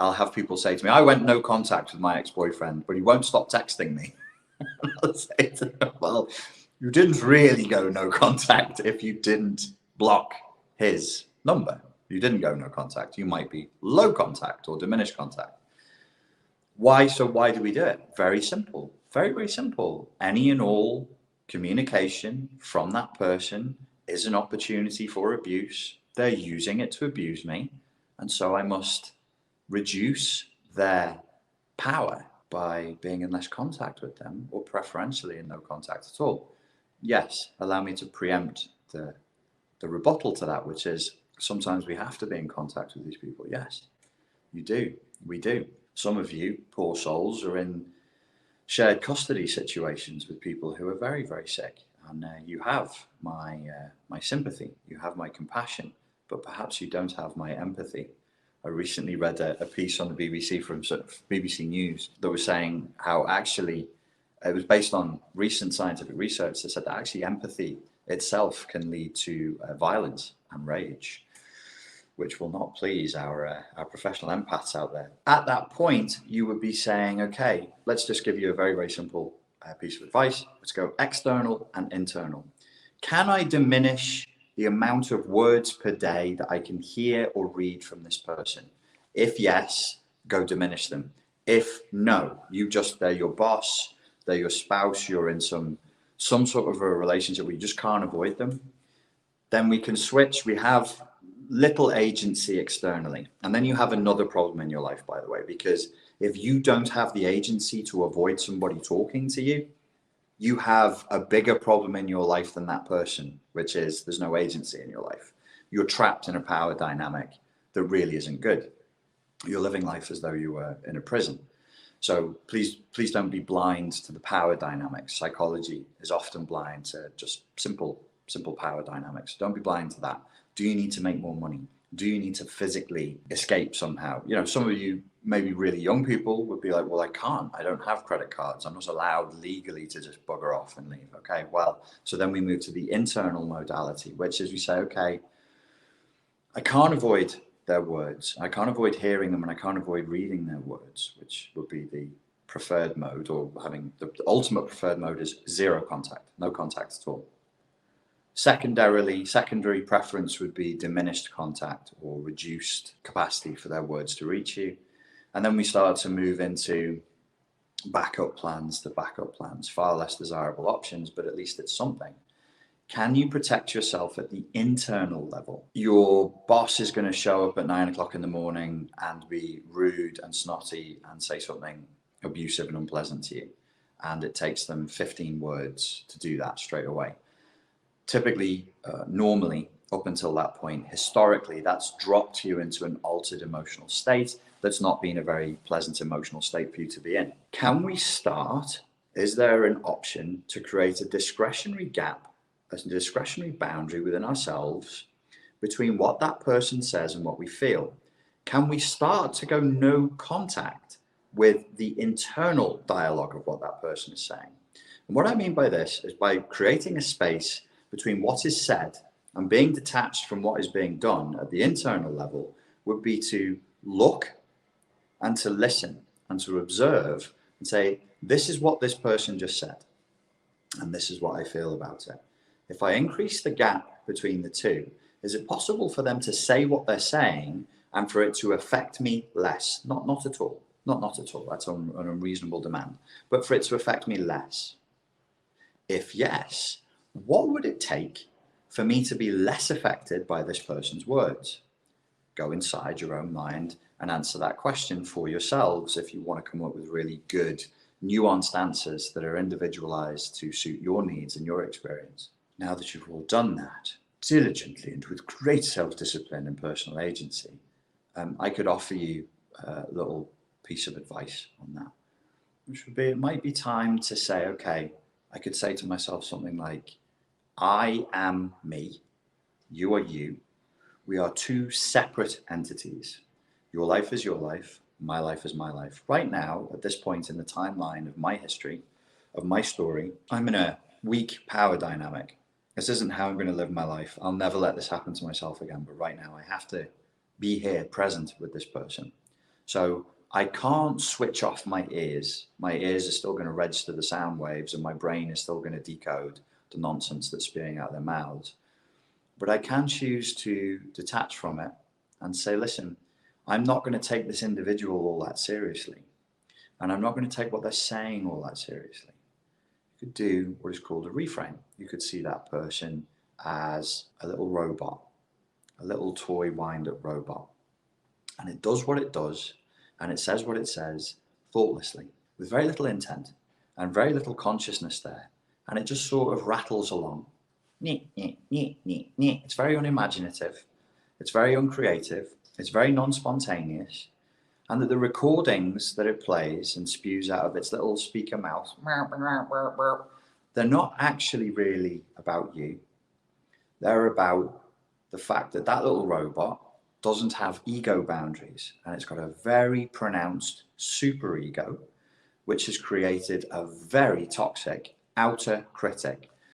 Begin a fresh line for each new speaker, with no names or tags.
I'll have people say to me, I went no contact with my ex-boyfriend, but he won't stop texting me. I'll say to them, well, you didn't really go no contact if you didn't block his number. You didn't go no contact. You might be low contact or diminished contact. Why? So why do we do it? Very simple. Very, very simple. Any and all communication from that person is an opportunity for abuse. They're using it to abuse me. And so I must reduce their power by being in less contact with them, or preferentially in no contact at all. Yes, allow me to preempt the rebuttal to that, which is sometimes we have to be in contact with these people. Yes, you do. We do. Some of you, poor souls, are in shared custody situations with people who are very, very sick. And you have my sympathy, you have my compassion, but perhaps you don't have my empathy. I recently read a piece on the BBC from sort of BBC News that was saying how actually it was based on recent scientific research that said that actually empathy itself can lead to violence and rage, which will not please our professional empaths out there. At that point, you would be saying, okay, let's just give you a very, very simple piece of advice. Let's go external and internal. Can I diminish the amount of words per day that I can hear or read from this person? If yes, go diminish them. If no, they're your boss, they're your spouse, you're in some sort of a relationship where you just can't avoid them, then we can switch. We have little agency externally. And then you have another problem in your life, by the way, because if you don't have the agency to avoid somebody talking to you, you have a bigger problem in your life than that person, which is there's no agency in your life. You're trapped in a power dynamic that really isn't good. You're living life as though you were in a prison. So please don't be blind to the power dynamics. Psychology is often blind to just simple power dynamics. Don't be blind to that. Do you need to make more money? Do you need to physically escape somehow? You know, some of you, maybe really young people, would be like, well, I can't. I don't have credit cards. I'm not allowed legally to just bugger off and leave. Okay, well, so then we move to the internal modality, which is we say, okay, I can't avoid their words. I can't avoid hearing them, and I can't avoid reading their words, which would be the preferred mode, or having the ultimate preferred mode is zero contact, no contact at all. Secondary preference would be diminished contact or reduced capacity for their words to reach you. And then we start to move into backup plans, far less desirable options, but at least it's something. Can you protect yourself at the internal level? Your boss is going to show up at 9 o'clock in the morning and be rude and snotty and say something abusive and unpleasant to you. And it takes them 15 words to do that straight away. Typically, normally, up until that point, historically, that's dropped you into an altered emotional state that's not been a very pleasant emotional state for you to be in. Can we start? Is there an option to create a discretionary gap, a discretionary boundary within ourselves between what that person says and what we feel? Can we start to go no contact with the internal dialogue of what that person is saying? And what I mean by this is by creating a space between what is said and being detached from what is being done at the internal level would be to look and to listen and to observe and say, this is what this person just said, and this is what I feel about it. If I increase the gap between the two, is it possible for them to say what they're saying and for it to affect me less? Not at all. Not at all. That's an unreasonable demand. But for it to affect me less. If yes, what would it take for me to be less affected by this person's words? Go inside your own mind and answer that question for yourselves if you want to come up with really good, nuanced answers that are individualized to suit your needs and your experience. Now that you've all done that diligently and with great self-discipline and personal agency, I could offer you a little piece of advice on that, which would be, it might be time to say, okay, I could say to myself something like, I am me, you are you. We are two separate entities. Your life is your life, my life is my life. Right now, at this point in the timeline of my history, of my story, I'm in a weak power dynamic. This isn't how I'm going to live my life. I'll never let this happen to myself again. But right now, I have to be here present with this person. So I can't switch off my ears. My ears are still going to register the sound waves, and my brain is still going to decode the nonsense that's spewing out their mouths. But I can choose to detach from it and say, listen, I'm not going to take this individual all that seriously. And I'm not going to take what they're saying all that seriously. You could do what is called a reframe. You could see that person as a little robot, a little toy wind-up robot. And it does what it does, and it says what it says thoughtlessly, with very little intent and very little consciousness there. And it just sort of rattles along. It's very unimaginative. It's very uncreative. It's very non-spontaneous. And that the recordings that it plays and spews out of its little speaker mouth, they're not actually really about you. They're about the fact that that little robot doesn't have ego boundaries, and it's got a very pronounced superego, which has created a very toxic outer critic